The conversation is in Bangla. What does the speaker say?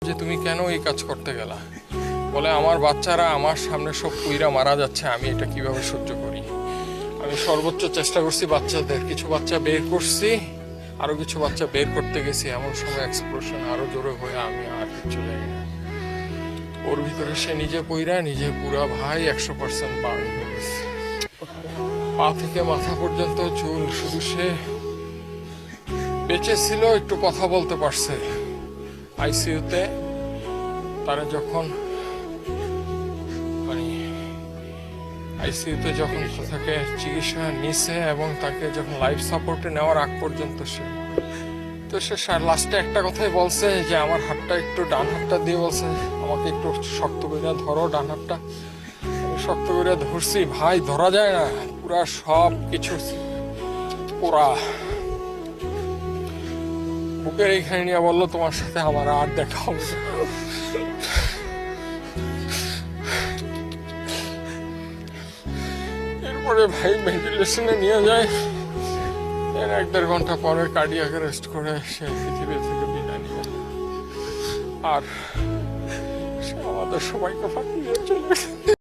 যে তুমি কেন এই কাজ করতে গেলা? বলে আমার বাচ্চারা আমার সামনে সব পুইরা মারা যাচ্ছে, আমি এটা কিভাবে সহ্য করি। আমি সর্বোচ্চ চেষ্টা করছি বাচ্চাদের, কিছু বাচ্চা বের করছি, আরো কিছু বাচ্চা বের করতে গেছি, এমন সময় এক্সপ্লোশন আরো জোরে হয়ে আমি আর কিছু জানি না। ওর ভিতরে সে নিজে পইরা নিজে পুরা ভাই 100% বার্ন হয়ে গেছে, পা থেকে মাথা পর্যন্ত চুল। শুধু সে বেঁচে ছিল, একটু কথা বলতে পারছে। আইসিইউতে তারা যখন মানে আইসিইউতে যখন তাকে চিকিৎসা নিছে এবং তাকে যখন লাইফ সাপোর্টে নেওয়ার আগ পর্যন্ত সে লাস্টে একটা কথাই বলছে যে আমার হাতটা একটু, ডান হাতটা দিয়ে বলছে আমাকে একটু শক্ত করে ধরো ডান হাতটা। আমি শক্ত করে ধরছি ভাই, ধরা যায় না, পুরা সব কিছু পুরা বুকের এইখানে নিয়ে বললো তোমার সাথে আমার আর দেখা হবে না। এরপরে ভাই ভেন্টিলেশনে নিয়ে যায়, এর 1-1.5 ঘন্টা পরে কার্ডিয়াক অ্যারেস্ট করে সে পৃথিবী থেকে বিদায় নিয়ে, আর সে আমাদের সবাইকে ফাঁকি দিয়ে চলে গেছে।